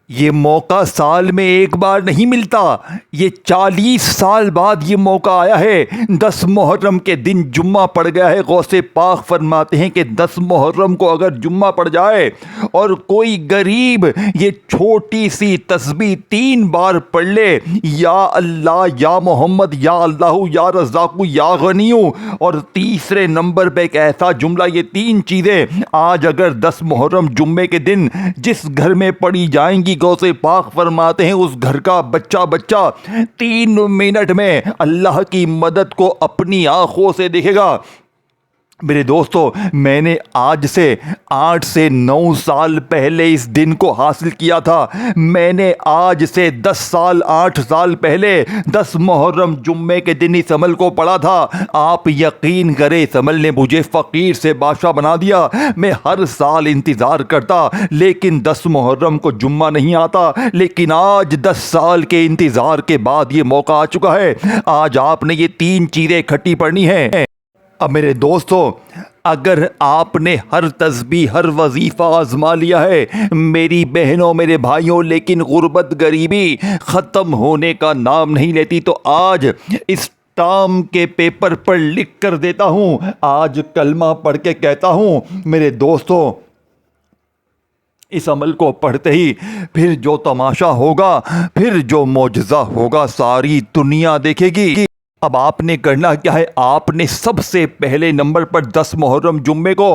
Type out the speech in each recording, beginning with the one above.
یہ موقع سال میں ایک بار نہیں ملتا، یہ 40 سال بعد یہ موقع آیا ہے۔ 10 محرم کے دن جمعہ پڑ گیا ہے۔ غوث پاک فرماتے ہیں کہ 10 محرم کو اگر جمعہ پڑ جائے اور کوئی غریب یہ چھوٹی سی تسبیح 3 بار پڑھ لے، یا اللہ یا محمد یا اللہ یا رزاق یا غنیو، اور تیسرے نمبر پہ ایک ایسا جملہ، یہ 3 چیزیں آج اگر 10 محرم جمعے کے دن جس گھر میں پڑھی جائیں گی، غوث پاک فرماتے ہیں اس گھر کا بچہ 3 منٹ میں اللہ کی مدد کو اپنی آنکھوں سے دیکھے گا۔ میرے دوستو، میں نے آج سے 8 سے 9 سال پہلے اس دن کو حاصل کیا تھا۔ میں نے آج سے 10 سال 8 سال پہلے 10 محرم جمعے کے دن اس عمل کو پڑھا تھا۔ آپ یقین کریں، اس عمل نے مجھے فقیر سے بادشاہ بنا دیا۔ میں ہر سال انتظار کرتا، لیکن 10 محرم کو جمعہ نہیں آتا، لیکن آج 10 سال کے انتظار کے بعد یہ موقع آ چکا ہے۔ آج آپ نے یہ 3 چیزیں اکٹھی پڑھنی ہیں۔ اب میرے دوستو، اگر آپ نے ہر تسبیح ہر وظیفہ آزما لیا ہے میری بہنوں میرے بھائیوں، لیکن غربت غریبی ختم ہونے کا نام نہیں لیتی، تو آج اس ٹام کے پیپر پر لکھ کر دیتا ہوں، آج کلمہ پڑھ کے کہتا ہوں میرے دوستو، اس عمل کو پڑھتے ہی پھر جو تماشا ہوگا، پھر جو معجزہ ہوگا، ساری دنیا دیکھے گی۔ اب آپ نے کرنا کیا ہے؟ آپ نے سب سے پہلے نمبر پر 10 محرم جمعے کو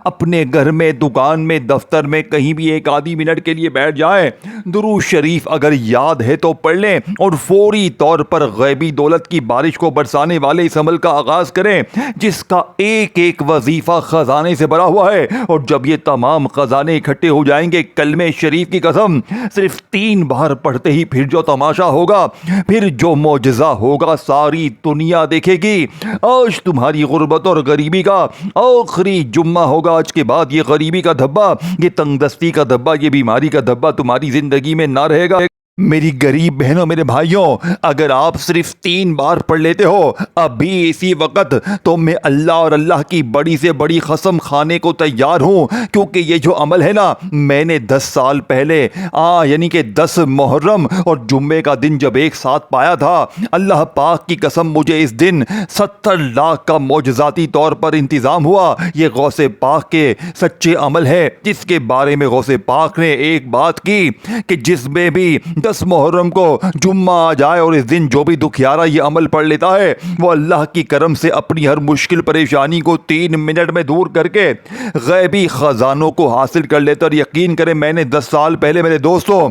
اپنے گھر میں، دکان میں، دفتر میں، کہیں بھی ایک آدھی منٹ کے لیے بیٹھ جائیں، درود شریف اگر یاد ہے تو پڑھ لیں، اور فوری طور پر غیبی دولت کی بارش کو برسانے والے اس عمل کا آغاز کریں، جس کا ایک ایک وظیفہ خزانے سے بھرا ہوا ہے۔ اور جب یہ تمام خزانے اکٹھے ہو جائیں گے، کلمہ شریف کی قسم صرف 3 بار پڑھتے ہی پھر جو تماشا ہوگا، پھر جو معجزہ ہوگا، ساری دنیا دیکھے گی۔ آج تمہاری غربت اور غریبی کا آخری جمعہ ہوگا۔ آج کے بعد یہ غریبی کا دھبا، یہ تنگ دستی کا دھبا، یہ بیماری کا دھبا تمہاری زندگی میں نہ رہے گا۔ میری غریب بہنوں میرے بھائیوں، اگر آپ صرف 3 بار پڑھ لیتے ہو ابھی اسی وقت، تو میں اللہ اور اللہ کی بڑی سے بڑی قسم کھانے کو تیار ہوں، کیونکہ یہ جو عمل ہے نا، میں نے 10 سال پہلے یعنی کہ 10 محرم اور جمعے کا دن جب ایک ساتھ پایا تھا، اللہ پاک کی قسم مجھے اس دن 70 لاکھ کا معجزاتی طور پر انتظام ہوا۔ یہ غوث پاک کے سچے عمل ہے، جس کے بارے میں غوث پاک نے ایک بات کی کہ جس میں بھی 10 محرم کو جمعہ آ جائے اور اس دن جو بھی دکھیارا یہ عمل پڑھ لیتا ہے، وہ اللہ کی کرم سے اپنی ہر مشکل پریشانی کو 3 منٹ میں دور کر کے غیبی خزانوں کو حاصل کر لیتا۔ اور یقین کریں، میں نے 10 سال پہلے میرے دوستوں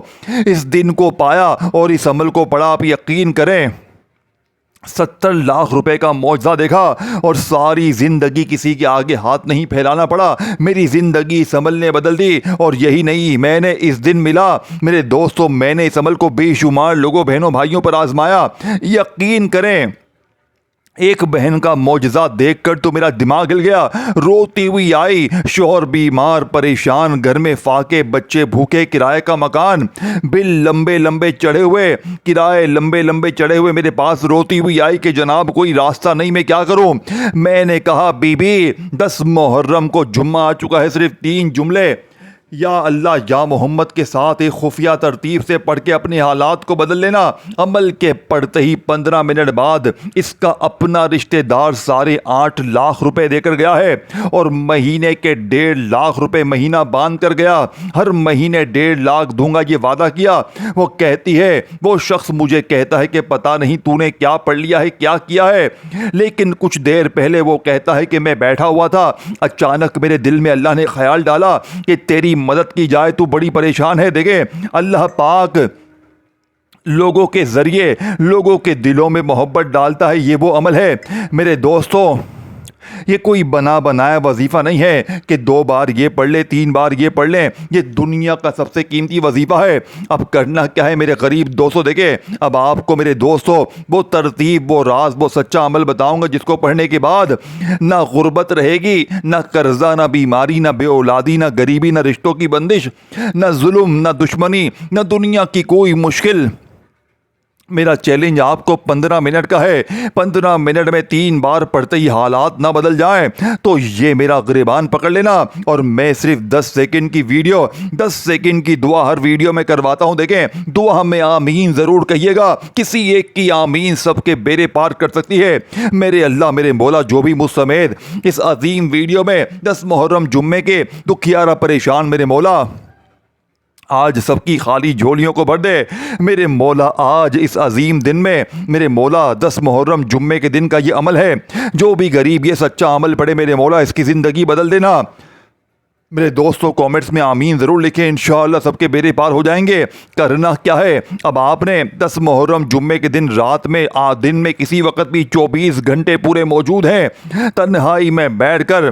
اس دن کو پایا اور اس عمل کو پڑھا۔ آپ یقین کریں، 70 لاکھ روپے کا معجزہ دیکھا، اور ساری زندگی کسی کے آگے ہاتھ نہیں پھیلانا پڑا۔ میری زندگی اس عمل نے بدل دی۔ اور یہی نہیں، میں نے اس دن ملا میرے دوستوں، میں نے اس عمل کو بے شمار لوگوں بہنوں بھائیوں پر آزمایا۔ یقین کریں، ایک بہن کا معجزہ دیکھ کر تو میرا دماغ ہل گیا۔ روتی ہوئی آئی، شوہر بیمار پریشان، گھر میں فاقے، بچے بھوکے، کرائے کا مکان، بل لمبے لمبے چڑھے ہوئے، کرائے لمبے لمبے چڑھے ہوئے، میرے پاس روتی ہوئی آئی کہ جناب کوئی راستہ نہیں، میں کیا کروں؟ میں نے کہا بی بی 10 محرم کو جمعہ آ چکا ہے، صرف 3 جملے یا اللہ یا محمد کے ساتھ ایک خفیہ ترتیب سے پڑھ کے اپنے حالات کو بدل لینا۔ عمل کے پڑھتے ہی 15 منٹ بعد اس کا اپنا رشتہ دار 8.5 لاکھ روپے دے کر گیا ہے، اور مہینے کے 1.5 لاکھ روپے مہینہ باندھ کر گیا۔ ہر مہینے 1.5 لاکھ دوں گا، یہ وعدہ کیا۔ وہ کہتی ہے، وہ شخص مجھے کہتا ہے کہ پتہ نہیں تو نے کیا پڑھ لیا ہے، کیا کیا ہے، لیکن کچھ دیر پہلے وہ کہتا ہے کہ میں بیٹھا ہوا تھا، اچانک میرے دل میں اللہ نے خیال ڈالا کہ تیری مدد کی جائے، تو بڑی پریشان ہے۔ دیکھیں، اللہ پاک لوگوں کے ذریعے لوگوں کے دلوں میں محبت ڈالتا ہے، یہ وہ عمل ہے میرے دوستوں۔ یہ کوئی بنا بنایا وظیفہ نہیں ہے کہ 2 بار یہ پڑھ لیں، 3 بار یہ پڑھ لیں، یہ دنیا کا سب سے قیمتی وظیفہ ہے۔ اب کرنا کیا ہے میرے غریب دوستوں؟ دیکھیں، اب آپ کو میرے دوستوں وہ ترتیب، وہ راز، وہ سچا عمل بتاؤں گا جس کو پڑھنے کے بعد نہ غربت رہے گی، نہ قرضہ، نہ بیماری، نہ بے اولادی، نہ غریبی، نہ رشتوں کی بندش، نہ ظلم، نہ دشمنی، نہ دنیا کی کوئی مشکل میرا چیلنج آپ کو 15 منٹ کا ہے. 15 منٹ میں 3 بار پڑھتے ہی حالات نہ بدل جائیں تو یہ میرا گریبان پکڑ لینا. اور میں صرف 10 سیکنڈ کی ویڈیو 10 سیکنڈ کی دعا ہر ویڈیو میں کرواتا ہوں. دیکھیں, دعا میں آمین ضرور کہیے گا. کسی ایک کی آمین سب کے بیڑے پار کر سکتی ہے. میرے اللہ میرے مولا جو بھی مجھ سمیت اس عظیم ویڈیو میں 10 محرم جمعے کے دکھیارا پریشان میرے مولا آج سب کی خالی جھولیوں کو بھر دے. میرے مولا آج اس عظیم دن میں میرے مولا 10 محرم جمعے کے دن کا یہ عمل ہے. جو بھی غریب یہ سچا عمل پڑھے میرے مولا اس کی زندگی بدل دینا. میرے دوستوں کامنٹس میں آمین ضرور لکھیں. انشاءاللہ سب کے بیڑے پار ہو جائیں گے. کرنا کیا ہے, اب آپ نے 10 محرم جمعے کے دن رات میں دن میں کسی وقت بھی 24 گھنٹے پورے موجود ہیں. تنہائی میں بیٹھ کر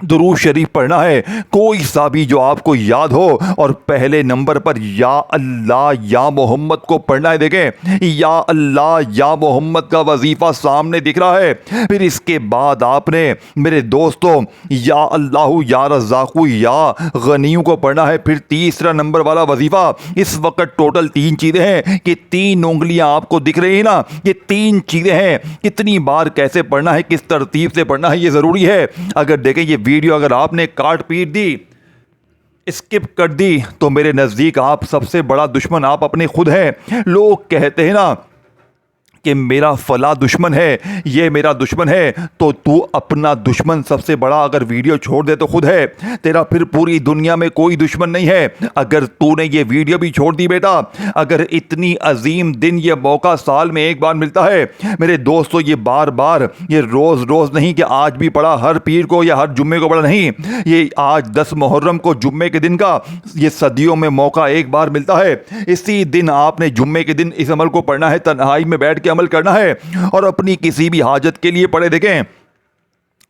درود شریف پڑھنا ہے, کوئی سا بھی جو آپ کو یاد ہو, اور پہلے نمبر پر یا اللہ یا محمد کو پڑھنا ہے. دیکھیں, یا اللہ یا محمد کا وظیفہ سامنے دکھ رہا ہے. پھر اس کے بعد آپ نے میرے دوستوں یا اللہ یا رزاق یا غنیوں کو پڑھنا ہے. پھر تیسرا نمبر والا وظیفہ, اس وقت ٹوٹل 3 چیزیں ہیں کہ 3 انگلیاں آپ کو دکھ رہی ہیں نا, یہ 3 چیزیں ہیں. کتنی بار کیسے پڑھنا ہے, کس ترتیب سے پڑھنا ہے, یہ ضروری ہے. اگر دیکھیں یہ ویڈیو اگر آپ نے کاٹ پیٹ دی, اسکپ کر دی, تو میرے نزدیک آپ سب سے بڑا دشمن آپ اپنے خود ہیں. لوگ کہتے ہیں نا کہ میرا فلاں دشمن ہے, یہ میرا دشمن ہے, تو اپنا دشمن سب سے بڑا اگر ویڈیو چھوڑ دے تو خود ہے. تیرا پھر پوری دنیا میں کوئی دشمن نہیں ہے. اگر تو نے یہ ویڈیو بھی چھوڑ دی بیٹا, اگر اتنی عظیم دن یہ موقع سال میں ایک بار ملتا ہے میرے دوستو, یہ بار بار, یہ روز روز نہیں کہ آج بھی پڑھا ہر پیر کو یا ہر جمعے کو پڑھا, نہیں. یہ آج 10 محرم کو جمعے کے دن کا یہ صدیوں میں موقع ایک بار ملتا ہے. اسی دن آپ نے جمعے کے دن اس عمل کو پڑھنا ہے, تنہائی میں بیٹھ کے عمل کرنا ہے, اور اپنی کسی بھی حاجت کے لیے پڑھے. دیکھیں,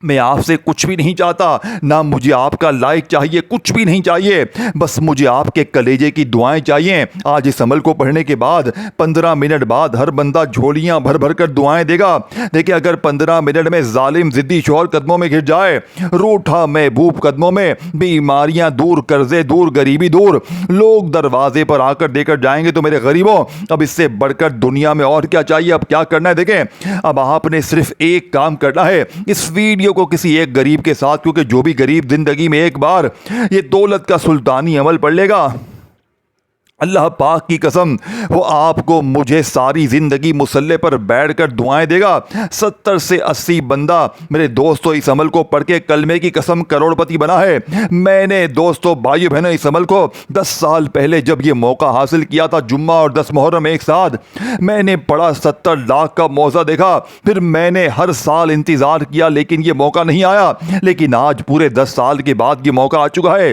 میں آپ سے کچھ بھی نہیں چاہتا, نہ مجھے آپ کا لائک چاہیے, کچھ بھی نہیں چاہیے, بس مجھے آپ کے کلیجے کی دعائیں چاہیے. آج اس عمل کو پڑھنے کے بعد 15 منٹ بعد ہر بندہ جھولیاں بھر بھر کر دعائیں دے گا. دیکھیں, اگر 15 منٹ میں ظالم ضدی شوہر قدموں میں گر جائے, روٹھا محبوب قدموں میں, بیماریاں دور, قرضے دور, غریبی دور, لوگ دروازے پر آ کر دے کر جائیں گے, تو میرے غریبوں اب اس سے بڑھ کر دنیا میں اور کیا چاہیے. اب کیا کرنا ہے, دیکھیں, اب آپ نے صرف ایک کام کرنا ہے. اس ویڈیو کو کسی ایک غریب کے ساتھ, کیونکہ جو بھی غریب زندگی میں ایک بار یہ دولت کا سلطانی عمل پڑھ لے گا, اللہ پاک کی قسم وہ آپ کو مجھے ساری زندگی مصلے پر بیٹھ کر دعائیں دے گا. 70 سے 80 بندہ میرے دوستو اس عمل کو پڑھ کے کلمے کی قسم کروڑ پتی بنا ہے. میں نے دوستو بھائیو بہنوں اس عمل کو 10 سال پہلے جب یہ موقع حاصل کیا تھا, جمعہ اور 10 محرم ایک ساتھ, میں نے پڑھا 70 لاکھ کا موضع دیکھا. پھر میں نے ہر سال انتظار کیا لیکن یہ موقع نہیں آیا. لیکن آج پورے 10 سال کے بعد یہ موقع آ چکا ہے.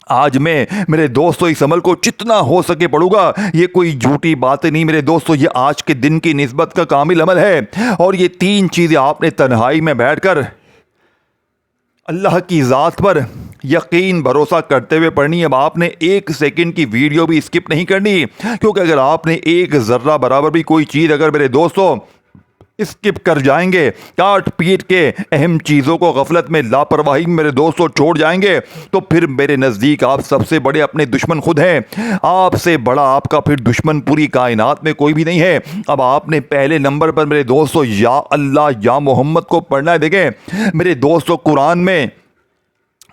آج میں میرے دوستو اس عمل کو جتنا ہو سکے پڑھوں گا. یہ کوئی جھوٹی بات نہیں میرے دوستو, یہ آج کے دن کی نسبت کا کامل عمل ہے. اور یہ 3 چیزیں آپ نے تنہائی میں بیٹھ کر اللہ کی ذات پر یقین بھروسہ کرتے ہوئے پڑھنی. اب آپ نے 1 سیکنڈ کی ویڈیو بھی اسکپ نہیں کرنی, کیونکہ اگر آپ نے 1 ذرہ برابر بھی کوئی چیز اگر میرے دوستو اسکپ کر جائیں گے, کاٹ پیٹ کے اہم چیزوں کو غفلت میں لاپرواہی میں میرے دوستوں چھوڑ جائیں گے, تو پھر میرے نزدیک آپ سب سے بڑے اپنے دشمن خود ہیں. آپ سے بڑا آپ کا پھر دشمن پوری کائنات میں کوئی بھی نہیں ہے. اب آپ نے پہلے نمبر پر میرے دوستوں یا اللہ یا محمد کو پڑھنا ہے. دیکھیں میرے دوستوں, قرآن میں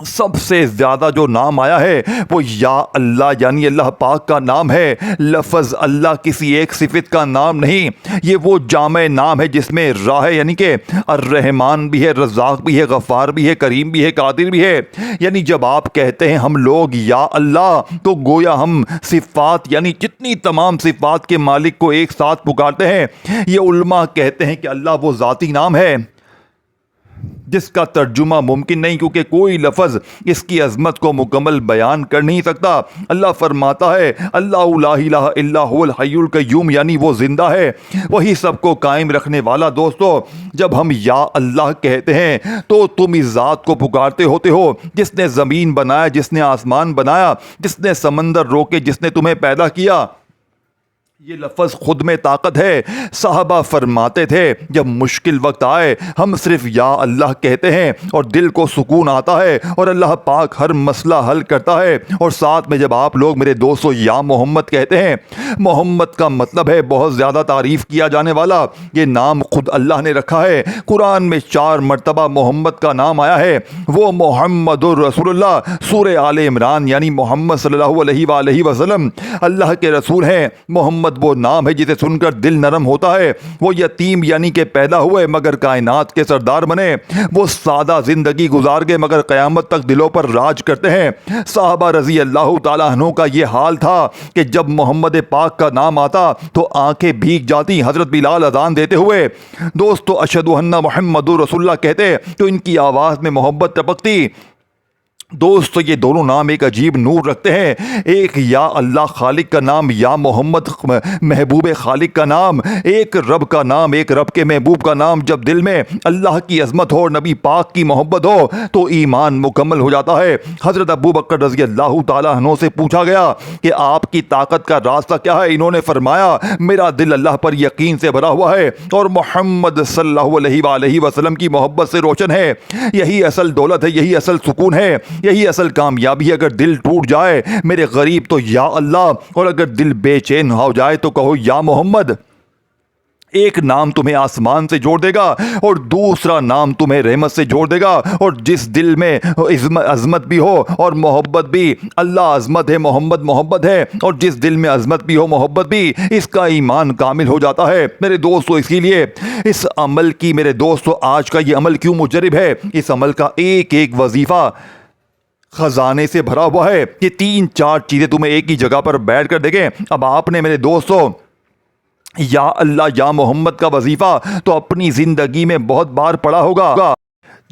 سب سے زیادہ جو نام آیا ہے وہ یا اللہ یعنی اللہ پاک کا نام ہے. لفظ اللہ کسی ایک صفت کا نام نہیں, یہ وہ جامع نام ہے جس میں راہ یعنی کہ الرحمن بھی ہے, رزاق بھی ہے, غفار بھی ہے, کریم بھی ہے, قادر بھی ہے. یعنی جب آپ کہتے ہیں ہم لوگ یا اللہ, تو گویا ہم صفات یعنی جتنی تمام صفات کے مالک کو ایک ساتھ پکارتے ہیں. یہ علماء کہتے ہیں کہ اللہ وہ ذاتی نام ہے جس کا ترجمہ ممکن نہیں, کیونکہ کوئی لفظ اس کی عظمت کو مکمل بیان کر نہیں سکتا. اللہ فرماتا ہے اللہ لا الہ الا هو الحی القیوم, یعنی وہ زندہ ہے, وہی سب کو قائم رکھنے والا. دوستو جب ہم یا اللہ کہتے ہیں تو تم اس ذات کو پکارتے ہوتے ہو جس نے زمین بنایا, جس نے آسمان بنایا, جس نے سمندر روکے, جس نے تمہیں پیدا کیا. یہ لفظ خود میں طاقت ہے۔ صحابہ فرماتے تھے جب مشکل وقت آئے ہم صرف یا اللہ کہتے ہیں اور دل کو سکون آتا ہے اور اللہ پاک ہر مسئلہ حل کرتا ہے۔ اور ساتھ میں جب آپ لوگ میرے دوستو یا محمد کہتے ہیں، محمد کا مطلب ہے بہت زیادہ تعریف کیا جانے والا۔ یہ نام خود اللہ نے رکھا ہے۔ قرآن میں 4 مرتبہ محمد کا نام آیا ہے۔ وہ محمد الرسول اللہ، سورہ آل عمران، یعنی محمد صلی اللہ علیہ وآلہ وسلم اللہ کے رسول ہیں۔ محمد وہ نام ہے جسے سن کر دل نرم ہوتا ہے۔ وہ یتیم یعنی کہ پیدا ہوئے مگر کائنات کے سردار بنے۔ وہ سادہ زندگی گزار گئے مگر قیامت تک دلوں پر راج کرتے ہیں۔ صحابہ رضی اللہ تعالیٰ عنہ کا یہ حال تھا کہ جب محمد پاک کا نام آتا تو آنکھیں بھیگ جاتی۔ حضرت بلال اذان دیتے ہوئے دوستو اشہد ان محمد رسول اللہ کہتے تو ان کی آواز میں محبت ٹپکتی۔ دوستو یہ دونوں نام ایک عجیب نور رکھتے ہیں۔ ایک یا اللہ خالق کا نام، یا محمد محبوب خالق کا نام، ایک رب کا نام، ایک رب کے محبوب کا نام۔ جب دل میں اللہ کی عظمت ہو اور نبی پاک کی محبت ہو تو ایمان مکمل ہو جاتا ہے۔ حضرت ابو بکر رضی اللہ تعالیٰ عنہ سے پوچھا گیا کہ آپ کی طاقت کا راستہ کیا ہے؟ انہوں نے فرمایا میرا دل اللہ پر یقین سے بھرا ہوا ہے اور محمد صلی اللہ علیہ وآلہ وسلم کی محبت سے روشن ہے۔ یہی اصل دولت ہے، یہی اصل سکون ہے، یہی اصل کامیابی ہے۔ اگر دل ٹوٹ جائے میرے غریب تو یا اللہ، اور اگر دل بے چین ہو جائے تو کہو یا محمد۔ ایک نام تمہیں آسمان سے جوڑ دے گا اور دوسرا نام تمہیں رحمت سے جوڑ دے گا۔ اور جس دل میں عظمت بھی ہو اور محبت بھی، اللہ عظمت ہے، محمد محبت ہے، اور جس دل میں عظمت بھی ہو محبت بھی، اس کا ایمان کامل ہو جاتا ہے میرے دوستو۔ اسی لیے اس عمل کی، میرے دوستو، آج کا یہ عمل کیوں مجرب ہے؟ اس عمل کا ایک ایک وظیفہ خزانے سے بھرا ہوا ہے۔ یہ 3-4 چیزیں تمہیں ایک ہی جگہ پر بیٹھ کر دیکھیں۔ اب آپ نے میرے دوستو یا اللہ یا محمد کا وظیفہ تو اپنی زندگی میں بہت بار پڑھا ہوگا۔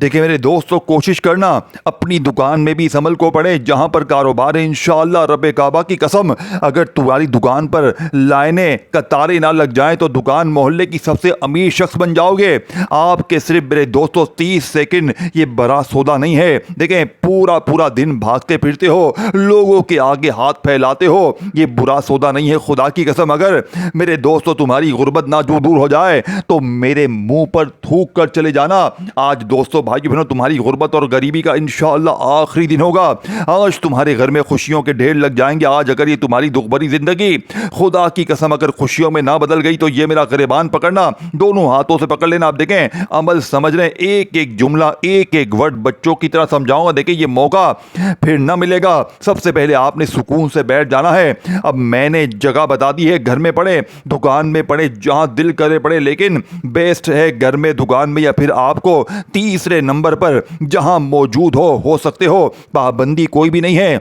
دیکھیں میرے دوستو، کوشش کرنا اپنی دکان میں بھی اس عمل کو پڑھیں جہاں پر کاروبار ہے۔ انشاءاللہ رب کعبہ کی قسم، اگر تمہاری دکان پر لائنیں قطاریں نہ لگ جائیں تو دکان محلے کی سب سے امیر شخص بن جاؤ گے۔ آپ کے صرف میرے دوستو 30 سیکنڈ یہ بڑا سودا نہیں ہے۔ دیکھیں پورا دن بھاگتے پھرتے ہو، لوگوں کے آگے ہاتھ پھیلاتے ہو، یہ برا سودا نہیں ہے۔ خدا کی قسم اگر میرے دوستو تمہاری غربت نہ دور ہو جائے تو میرے منہ پر تھوک کر چلے جانا۔ آج دوستو بھائی بہنوں، تمہاری غربت اور غریبی کا انشاءاللہ آخری دن ہوگا۔ آج تمہارے گھر میں خوشیوں کے ڈھیر لگ جائیں گے۔ آج اگر یہ تمہاری دکھ بھری زندگی خدا کی قسم اگر خوشیوں میں نہ بدل گئی تو یہ میرا گریبان پکڑنا، دونوں ہاتھوں سے پکڑ لینا۔ آپ دیکھیں عمل سمجھ رہے ہیں، ایک ایک جملہ، ایک ایک ورڈ بچوں کی طرح سمجھاؤں گا۔ دیکھیں یہ موقع پھر نہ ملے گا۔ سب سے پہلے آپ نے سکون سے بیٹھ جانا ہے۔ اب میں نے جگہ بتا دی ہے، گھر میں پڑھیں، دکان میں پڑھیں، جہاں دل کرے پڑھیں، لیکن بیسٹ ہے گھر میں، دکان میں، یا پھر آپ کو تیسرے نمبر پر جہاں موجود ہو سکتے ہو۔ پابندی کوئی بھی نہیں ہے،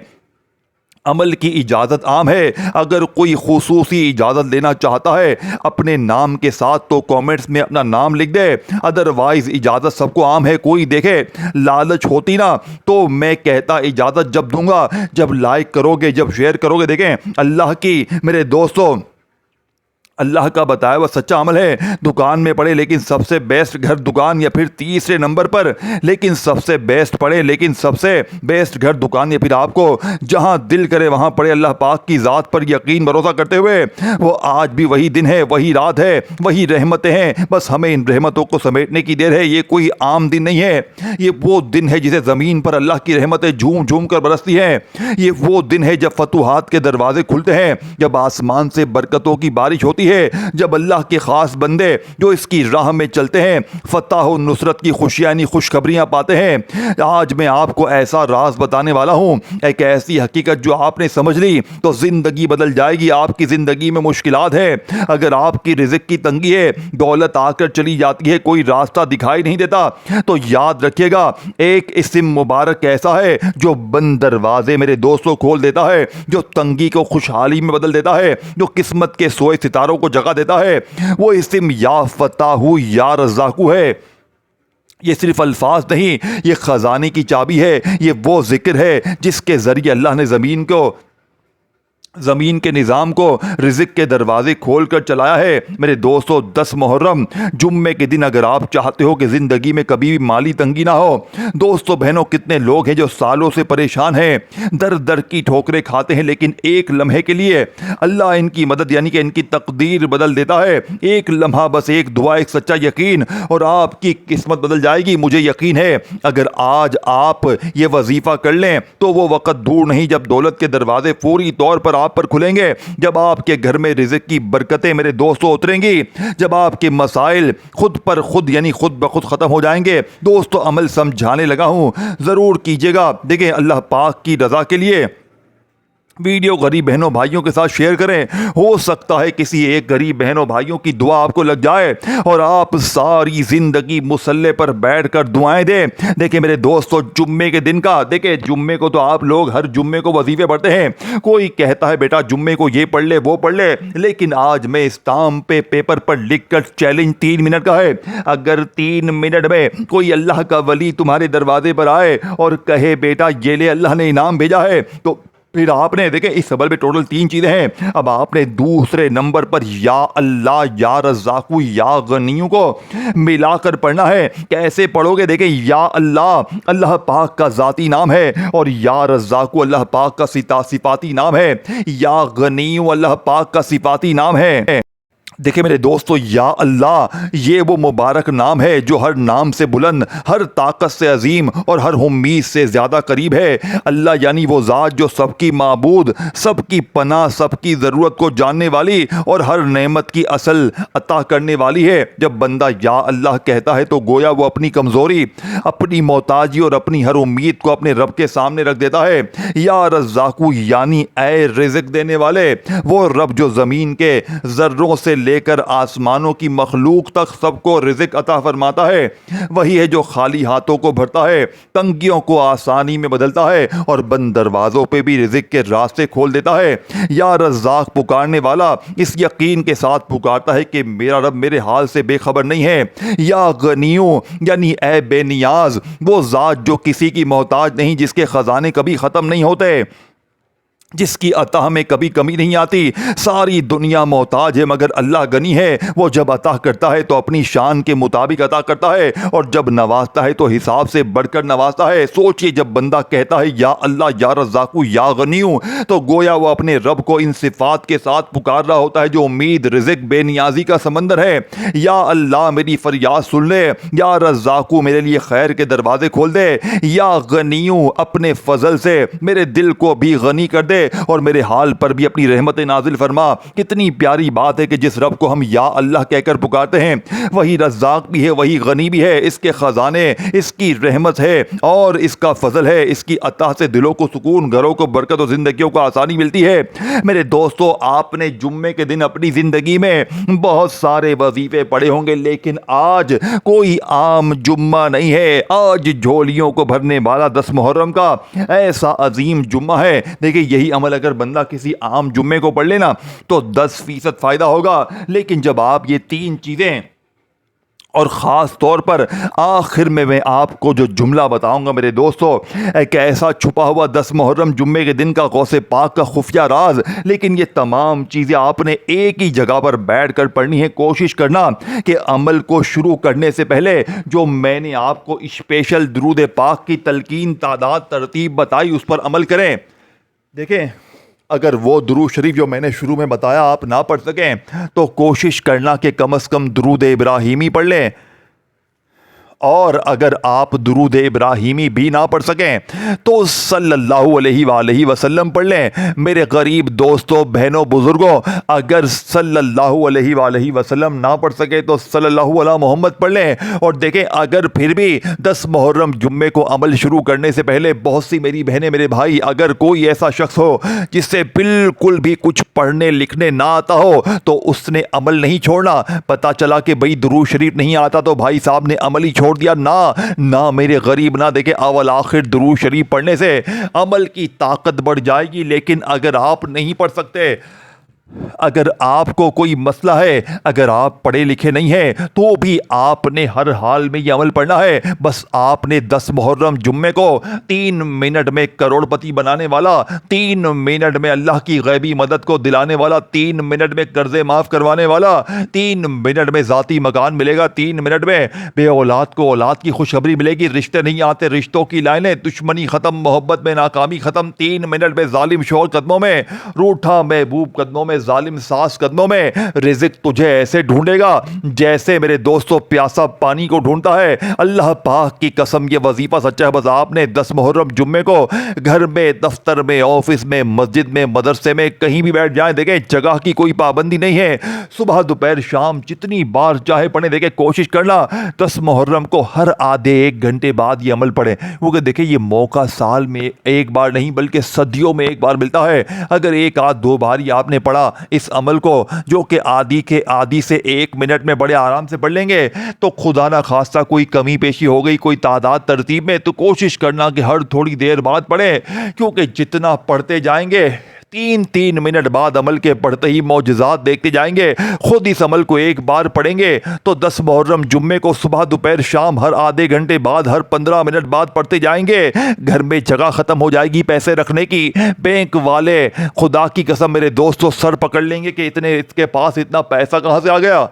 عمل کی اجازت عام ہے۔ اگر کوئی خصوصی اجازت لینا چاہتا ہے اپنے نام کے ساتھ تو کامنٹس میں اپنا نام لکھ دے، ادروائز اجازت سب کو عام ہے۔ کوئی دیکھے لالچ ہوتی نا تو میں کہتا اجازت جب دوں گا جب لائک کرو گے، جب شیئر کرو گے۔ دیکھیں اللہ کی میرے دوستوں، اللہ کا بتایا ہوا سچا عمل ہے۔ دکان میں پڑھے لیکن سب سے بیسٹ گھر دکان، یا پھر تیسرے نمبر پر لیکن سب سے بیسٹ پڑھے لیکن سب سے بیسٹ گھر دکان، یا پھر آپ کو جہاں دل کرے وہاں پڑھے، اللہ پاک کی ذات پر یقین بھروسہ کرتے ہوئے۔ وہ آج بھی وہی دن ہے، وہی رات ہے، وہی رحمتیں ہیں، بس ہمیں ان رحمتوں کو سمیٹنے کی دیر ہے۔ یہ کوئی عام دن نہیں ہے، یہ وہ دن ہے جسے زمین پر اللہ کی رحمتیں جھوم جھوم کر برستی ہیں۔ یہ وہ دن ہے جب فتوحات کے دروازے کھلتے ہیں، جب آسمان سے برکتوں کی بارش ہوتی ہے، جب اللہ کے خاص بندے جو اس کی راہ میں چلتے ہیں فتح و نصرت کی خوشیاں یعنی خوشخبریاں پاتے ہیں۔ آج میں آپ کو ایسا راز بتانے والا ہوں، ایک ایسی حقیقت جو آپ نے سمجھ لی تو زندگی بدل جائے گی۔ آپ کی زندگی میں مشکلات ہے، اگر آپ کی رزق کی تنگی ہے، دولت آ کر چلی جاتی ہے، کوئی راستہ دکھائی نہیں دیتا، تو یاد رکھیے گا ایک اسم مبارک ایسا ہے جو بند دروازے میرے دوستوں کھول دیتا ہے، جو تنگی کو خوشحالی میں بدل دیتا ہے، جو قسمت کے سوئے ستاروں کو جگہ دیتا ہے۔ وہ اسم یا فتاح یا رزاق ہے۔ یہ صرف الفاظ نہیں، یہ خزانے کی چابی ہے، یہ وہ ذکر ہے جس کے ذریعے اللہ نے زمین کو زمین کے نظام کو رزق کے دروازے کھول کر چلایا ہے۔ میرے دوستو 10 محرم جمعے کے دن اگر آپ چاہتے ہو کہ زندگی میں کبھی بھی مالی تنگی نہ ہو، دوستو بہنوں کتنے لوگ ہیں جو سالوں سے پریشان ہیں، در در کی ٹھوکریں کھاتے ہیں، لیکن ایک لمحے کے لیے اللہ ان کی مدد یعنی کہ ان کی تقدیر بدل دیتا ہے۔ ایک لمحہ، بس ایک دعا، ایک سچا یقین اور آپ کی قسمت بدل جائے گی۔ مجھے یقین ہے اگر آج آپ یہ وظیفہ کر لیں تو وہ وقت دور نہیں جب دولت کے دروازے فوری طور پر آپ پر کھلیں گے، جب آپ کے گھر میں رزق کی برکتیں میرے دوستوں اتریں گی، جب آپ کے مسائل خود پر خود یعنی خود بخود ختم ہو جائیں گے۔ دوستوں عمل سمجھانے لگا ہوں، ضرور کیجیے گا۔ دیکھیں اللہ پاک کی رضا کے لیے ویڈیو غریب بہنوں بھائیوں کے ساتھ شیئر کریں، ہو سکتا ہے کسی ایک غریب بہنوں بھائیوں کی دعا آپ کو لگ جائے اور آپ ساری زندگی مصلے پر بیٹھ کر دعائیں دیں۔ دیکھیں میرے دوستو جمعے کے دن کا، دیکھیں جمعے کو تو آپ لوگ ہر جمعے کو وظیفے پڑھتے ہیں، کوئی کہتا ہے بیٹا جمعے کو یہ پڑھ لے وہ پڑھ لے، لیکن آج میں اسٹامپ پہ پیپر پر لکھ کر چیلنج 3 منٹ کا ہے، اگر 3 منٹ میں کوئی اللہ کا ولی تمہارے دروازے پر آئے اور کہے بیٹا یہ لے اللہ نے انعام بھیجا ہے، تو پھر آپ نے دیکھیں اس سبل میں ٹوٹل 3 چیزیں ہیں۔ اب آپ نے دوسرے نمبر پر یا اللہ یا رزاقو یا غنیو کو ملا کر پڑھنا ہے۔ کیسے پڑھو گے؟ دیکھیں یا اللہ اللہ پاک کا ذاتی نام ہے، اور یا رزاقو اللہ پاک کا صفاتی نام ہے، یا غنیو اللہ پاک کا صفاتی نام ہے۔ دیکھیں میرے دوستو یا اللہ یہ وہ مبارک نام ہے جو ہر نام سے بلند، ہر طاقت سے عظیم اور ہر امید سے زیادہ قریب ہے۔ اللہ یعنی وہ ذات جو سب کی معبود، سب کی پناہ، سب کی ضرورت کو جاننے والی اور ہر نعمت کی اصل عطا کرنے والی ہے۔ جب بندہ یا اللہ کہتا ہے تو گویا وہ اپنی کمزوری، اپنی محتاجی اور اپنی ہر امید کو اپنے رب کے سامنے رکھ دیتا ہے۔ یا رزاقو یعنی اے رزق دینے والے، وہ رب جو زمین کے ذروں سے لے کر آسمانوں کی مخلوق تک سب کو رزق عطا فرماتا ہے، وہی ہے جو خالی ہاتھوں کو بھرتا ہے، تنگیوں کو آسانی میں بدلتا ہے اور بند دروازوں پہ بھی رزق کے راستے کھول دیتا ہے۔ یا رزاق پکارنے والا اس یقین کے ساتھ پکارتا ہے کہ میرا رب میرے حال سے بے خبر نہیں ہے۔ یا غنیو یعنی اے بے نیاز، وہ ذات جو کسی کی محتاج نہیں، جس کے خزانے کبھی ختم نہیں ہوتے، جس کی عطا میں کبھی کمی نہیں آتی۔ ساری دنیا محتاج ہے مگر اللہ غنی ہے، وہ جب عطا کرتا ہے تو اپنی شان کے مطابق عطا کرتا ہے، اور جب نوازتا ہے تو حساب سے بڑھ کر نوازتا ہے۔ سوچئے جب بندہ کہتا ہے یا اللہ یا رزاقو یا غنیو، تو گویا وہ اپنے رب کو ان صفات کے ساتھ پکار رہا ہوتا ہے جو امید، رزق، بے نیازی کا سمندر ہے۔ یا اللہ میری فریاد سن لے، یا رزاقو میرے لیے خیر کے دروازے کھول دے، یا غنیو اپنے فضل سے میرے دل کو بھی غنی کر دے اور میرے حال پر بھی اپنی رحمت نازل فرما۔ کتنی پیاری بات ہے کہ جس رب کو ہم یا اللہ کہہ کر پکارتے ہیں وہی رزاق بھی ہے، وہی غنی بھی ہے، اس کے خزانے، اس کی رحمت ہے اور اس کا فضل ہے، اس کی عطا سے دلوں کو سکون، گھروں کو برکت اور زندگیوں کو آسانی ملتی ہے۔ میرے دوستو آپ نے جمعے کے دن اپنی زندگی میں بہت سارے وظیفے پڑھے ہوں گے، لیکن آج کوئی عام جمعہ نہیں ہے، آج جھولیوں کو بھرنے والا 10 محرم کا ایسا عظیم جمعہ ہے۔ دیکھیں یہی عمل اگر بندہ کسی عام جمعے کو پڑھ لینا تو 10% فائدہ ہوگا، لیکن جب آپ یہ 3 چیزیں اور خاص طور پر آخر میں آپ کو جو جملہ بتاؤں گا میرے دوستو، ایک ایسا چھپا ہوا 10 محرم جمعے کے دن کا غوث پاک کا خفیہ راز، لیکن یہ تمام چیزیں آپ نے ایک ہی جگہ پر بیٹھ کر پڑھنی ہے۔ کوشش کرنا کہ عمل کو شروع کرنے سے پہلے جو میں نے آپ کو اسپیشل درود پاک کی تلقین، تعداد، ترتیب بتائی اس پر عمل کریں۔ دیکھیں اگر وہ درود شریف جو میں نے شروع میں بتایا آپ نہ پڑھ سکیں تو کوشش کرنا کہ کم از کم درود ابراہیمی پڑھ لیں، اور اگر آپ درود ابراہیمی بھی نہ پڑھ سکیں تو صلی اللہ علیہ وآلہ وسلم پڑھ لیں۔ میرے غریب دوستوں، بہنوں، بزرگوں، اگر صلی اللہ علیہ وآلہ وسلم نہ پڑھ سکے تو صلی اللہ علیہ محمد پڑھ لیں۔ اور دیکھیں اگر پھر بھی 10 محرم جمعے کو عمل شروع کرنے سے پہلے بہت سی میری بہنیں، میرے بھائی، اگر کوئی ایسا شخص ہو جس سے بالکل بھی کچھ پڑھنے لکھنے نہ آتا ہو تو اس نے عمل نہیں چھوڑنا۔ پتہ چلا کہ بھائی درود شریف نہیں آتا تو بھائی صاحب نے عمل ہی چھوڑ دیا، نہ میرے غریب، نہ۔ دیکھیں اول آخر درود شریف پڑھنے سے عمل کی طاقت بڑھ جائے گی، لیکن اگر آپ نہیں پڑھ سکتے اگر آپ کو کوئی مسئلہ ہے، اگر آپ پڑھے لکھے نہیں ہیں تو بھی آپ نے ہر حال میں یہ عمل پڑھنا ہے۔ بس آپ نے 10 محرم جمعے کو 3 منٹ میں کروڑ پتی بنانے والا، 3 منٹ میں اللہ کی غیبی مدد کو دلانے والا، 3 منٹ میں قرضے معاف کروانے والا، 3 منٹ میں ذاتی مکان ملے گا، 3 منٹ میں بے اولاد کو اولاد کی خوشخبری ملے گی، رشتے نہیں آتے رشتوں کی لائنیں، دشمنی ختم، محبت میں ناکامی ختم، 3 منٹ میں ظالم شوہر قدموں میں، روٹھا محبوب قدموں میں، ظالم ساس قدموں میں، رزق تجھے ایسے ڈھونڈے گا جیسے میرے دوستو پیاسا پانی کو ڈھونڈتا ہے۔ اللہ پاک کی قسم یہ وظیفہ سچا ہے۔ بس آپ نے 10 محرم جمعے کو گھر میں، دفتر میں، آفس میں، مسجد میں، مدرسے میں کہیں بھی بیٹھ جائیں، دیکھیں جگہ کی کوئی پابندی نہیں ہے، صبح دوپہر شام جتنی بار چاہے پڑھیں، دیکھیں کوشش کرنا 10 محرم کو ہر آدھے 1 گھنٹے بعد یہ عمل پڑھیں، کیونکہ دیکھیں یہ موقع سال میں ایک بار نہیں بلکہ صدیوں میں ایک بار ملتا ہے۔ اگر 1 آدھ 2 بار ہی آپ نے پڑھا اس عمل کو، جو کہ آدھی کے آدھی سے 1 منٹ میں بڑے آرام سے پڑھ لیں گے، تو خدا نہ خواستہ کوئی کمی پیشی ہو گئی، کوئی تعداد ترتیب میں، تو کوشش کرنا کہ ہر تھوڑی دیر بعد پڑھیں، کیونکہ جتنا پڑھتے جائیں گے 3 منٹ بعد عمل کے پڑھتے ہی معجزات دیکھتے جائیں گے۔ خود اس عمل کو 1 بار پڑھیں گے تو 10 محرم جمعے کو صبح دوپہر شام ہر آدھے گھنٹے بعد، ہر 15 منٹ بعد پڑھتے جائیں گے، گھر میں جگہ ختم ہو جائے گی پیسے رکھنے کی، بینک والے خدا کی قسم میرے دوستوں سر پکڑ لیں گے کہ اس کے پاس اتنا پیسہ کہاں سے آ گیا۔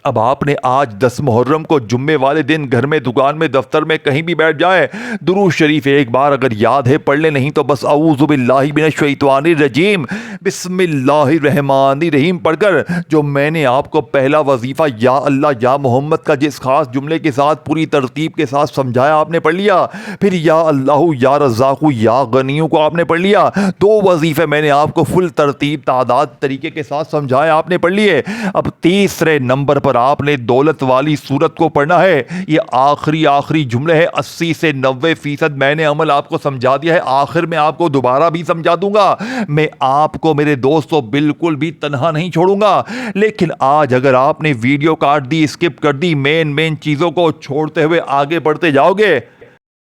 اب آپ نے آج 10 محرم کو جمعے والے دن گھر میں، دکان میں، دفتر میں کہیں بھی بیٹھ جائے، درود شریف 1 بار اگر یاد ہے پڑھ لیں، نہیں تو بس اعوذ باللہ من الشیطان الرجیم بسم اللہ الرحمن الرحیم پڑھ کر، جو میں نے آپ کو پہلا وظیفہ یا اللہ یا محمد کا جس خاص جملے کے ساتھ پوری ترتیب کے ساتھ سمجھایا آپ نے پڑھ لیا، پھر یا اللہ یا رزاق یا غنیوں کو آپ نے پڑھ لیا، 2 وظیفے میں نے آپ کو فل ترتیب تعداد طریقے کے ساتھ سمجھایا آپ نے پڑھ لیے۔ اب تیسرے نمبر پر آپ نے دولت والی سورت کو پڑھنا ہے۔ یہ آخری جملے ہے، 80 سے 90% میں نے عمل آپ کو سمجھا دیا ہے، آخر میں آپ کو دوبارہ بھی سمجھا دوں گا۔ میں آپ کو میرے دوستوں بالکل بھی تنہا نہیں چھوڑوں گا، لیکن آج اگر آپ نے ویڈیو کاٹ دی، اسکپ کر دی، مین چیزوں کو چھوڑتے ہوئے آگے بڑھتے جاؤ گے،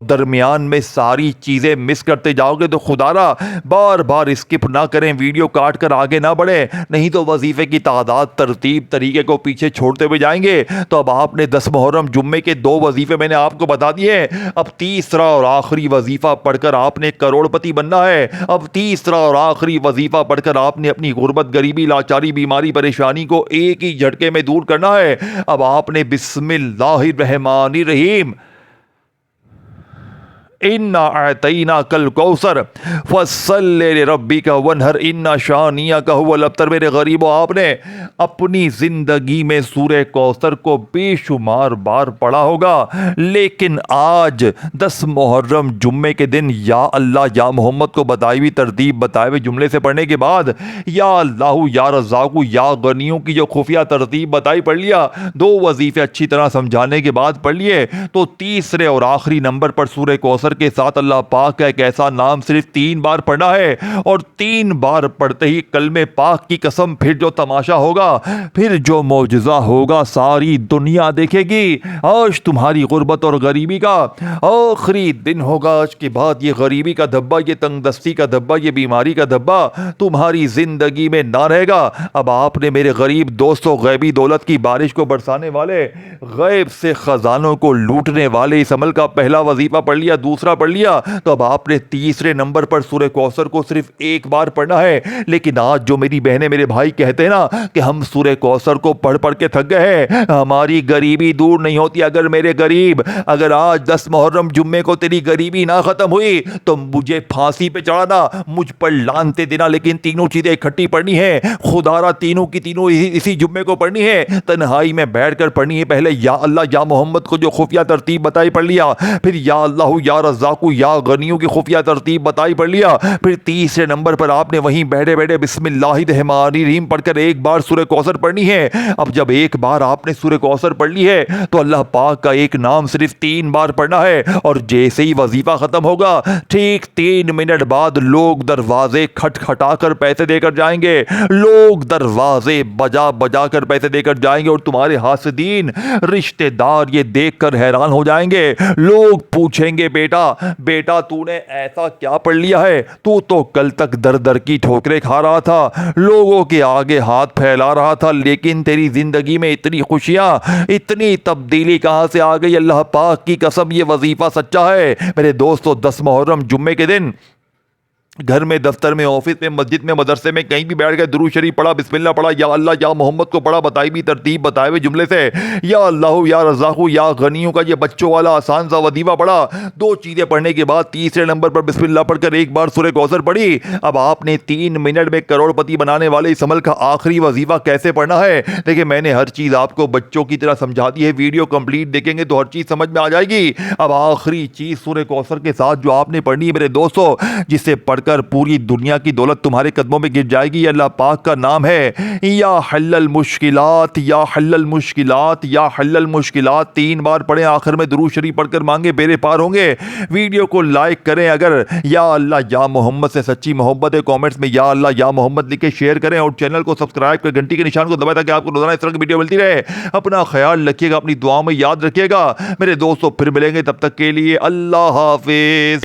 درمیان میں ساری چیزیں مس کرتے جاؤ گے، تو خدا را بار بار اسکپ نہ کریں، ویڈیو کاٹ کر آگے نہ بڑھیں، نہیں تو وظیفے کی تعداد ترتیب طریقے کو پیچھے چھوڑتے ہوئے جائیں گے۔ تو اب آپ نے 10 محرم جمعے کے 2 وظیفے میں نے آپ کو بتا دیے، اب تیسرا اور آخری وظیفہ پڑھ کر آپ نے کروڑ پتی بننا ہے۔ اب تیسرا اور آخری وظیفہ پڑھ کر آپ نے اپنی غربت، غریبی، لاچاری، بیماری، پریشانی کو ایک ہی جھٹکے میں دور کرنا ہے۔ اب آپ نے بسم اللہ الرحمن الرحیم انا اعطیناک الکوثر فصل لربک وانحر ان شانئک هو الابتر، میرے غریبوں آپ نے اپنی زندگی میں سورہ کوثر کو بے شمار بار پڑھا ہوگا، لیکن آج 10 محرم جمعے کے دن یا اللہ یا محمد کو بتائی ہوئی ترتیب، بتائے ہوئے جملے سے پڑھنے کے بعد یا اللہ یا رزاق یا غنیوں کی جو خفیہ ترتیب بتائی پڑھ لیا، 2 وظیفے اچھی طرح سمجھانے کے بعد پڑھ لیے، تو تیسرے اور آخری نمبر پر سورہ کوثر کے ساتھ اللہ پاک کا ایک ایسا نام صرف 3 بار پڑھنا ہے، اور 3 بار پڑھتے ہی کلمہ پاک کی قسم پھر جو تماشا ہوگا، پھر جو معجزہ ہوگا ساری دنیا دیکھے گی۔ آج تمہاری غربت اور غریبی کا آخری دن ہوگا، آج کے بعد یہ غریبی کا دھبا، یہ تنگ دستی کا دھبا، یہ بیماری کا دھبا تمہاری زندگی میں نہ رہے گا۔ اب آپ نے میرے غریب دوستوں غیبی دولت کی بارش کو برسانے والے، غیب سے خزانوں کو لوٹنے والے اس عمل کا پہلا وظیفہ پڑھ لیا، دوسرا پڑھ لیا، تو اب آپ نے تیسرے نمبر پر سورہ کوثر کو صرف 1 بار پڑھنا ہے۔ لیکن آج جو میری بہنیں میرے بھائی کہتے ہیں نا کہ ہم سورہ کوثر کو پڑھ کے تھک گئے ہیں، ہماری غریبی دور نہیں ہوتی۔ اگر میرے غریب، اگر آج 10 محرم جمعے کو تیری غریبی نہ ختم ہوئی تو مجھے پھانسی پہ چڑھانا، مجھ پر لعنتیں دینا، لیکن تینوں چیزیں اکٹھی پڑھنی ہے، خدا را تینوں کی تینوں اسی جمعے کو پڑھنی ہے، تنہائی میں بیٹھ کر پڑھنی ہے۔ پہلے یا اللہ یا محمد کو جو خفیہ ترتیب بتائی پڑھ لیا، پھر یا اللہ یا رزاق یا غنیوں کی خفیہ ترتیب بتائی پڑھ لیا، پھر تیسرے نمبر پر آپ نے وہیں بیٹھے بیٹھے بسم اللہ الرحمن الرحیم پڑھ کر 1 بار سورہ کوثر پڑھنی ہے۔ اب جب 1 بار آپ نے سورہ کوثر پڑھ لی ہے تو اللہ پاک کا ایک نام صرف 3 بار پڑھنا ہے، اور جیسے ہی وظیفہ ختم ہوگا ٹھیک 3 منٹ بعد لوگ دروازے کھٹکھٹا کر پیسے دے کر جائیں گے، لوگ دروازے بجا کر پیسے دے کر جائیں گے، اور تمہارے حاسدین رشتہ دار یہ دیکھ کر حیران ہو جائیں گے، لوگ پوچھیں گے بیٹا بیٹا تو نے ایسا کیا پڑھ لیا ہے؟ تو کل تک در در کی ٹھوکریں کھا رہا تھا، لوگوں کے آگے ہاتھ پھیلا رہا تھا، لیکن تیری زندگی میں اتنی خوشیاں، اتنی تبدیلی کہاں سے آ گئی؟ اللہ پاک کی قسم یہ وظیفہ سچا ہے میرے دوستو۔ 10 محرم جمعے کے دن گھر میں، دفتر میں، آفس میں، مسجد میں، مدرسے میں، کہیں بھی بیٹھ گئے، درود شریف پڑھا، بسم اللہ پڑھا، یا اللہ یا محمد کو پڑھا، بتائی بھی ترتیب بتائے ہوئے جملے سے، یا اللہ یا رزاق یا غنیوں کا یہ بچوں والا آسان سا وظیفہ پڑھا۔ 2 چیزیں پڑھنے کے بعد تیسرے نمبر پر بسم اللہ پڑھ کر ایک بار سورہ کوثر پڑھی۔ اب آپ نے 3 منٹ میں کروڑ پتی بنانے والے اس عمل کا آخری وظیفہ کیسے پڑھنا ہے؟ دیکھیں میں نے ہر چیز آپ کو بچوں کی طرح سمجھا دی ہے، ویڈیو کمپلیٹ دیکھیں گے تو ہر چیز سمجھ میں آ جائے گی۔ اب آخری چیز سورہ کوثر کے ساتھ جو آپ نے پڑھنی ہے میرے دوستو، جسے پڑھ کر پوری دنیا کی دولت تمہارے قدموں میں گر جائے گی۔ اللہ پاک کا نام ہے یا حل المشکلات، یا حل المشکلات، یا حل المشکلات۔ 3 بار پڑھیں، آخر میں درود شریف پڑھ کر مانگے بیڑے پار ہوں گے۔ ویڈیو کو لائک کریں، اگر یا اللہ یا محمد سے سچی محبت ہے کامنٹس میں یا اللہ یا محمد لکھ کے شیئر کریں، اور چینل کو سبسکرائب کر گھنٹی کے نشان کو دبائیں تاکہ آپ کو روزانہ اس طرح کی ویڈیو ملتی رہے۔ اپنا خیال رکھیے گا، اپنی دعاؤں میں یاد رکھیے گا میرے دوستو، پھر ملیں گے، تب تک کے لیے اللہ حافظ۔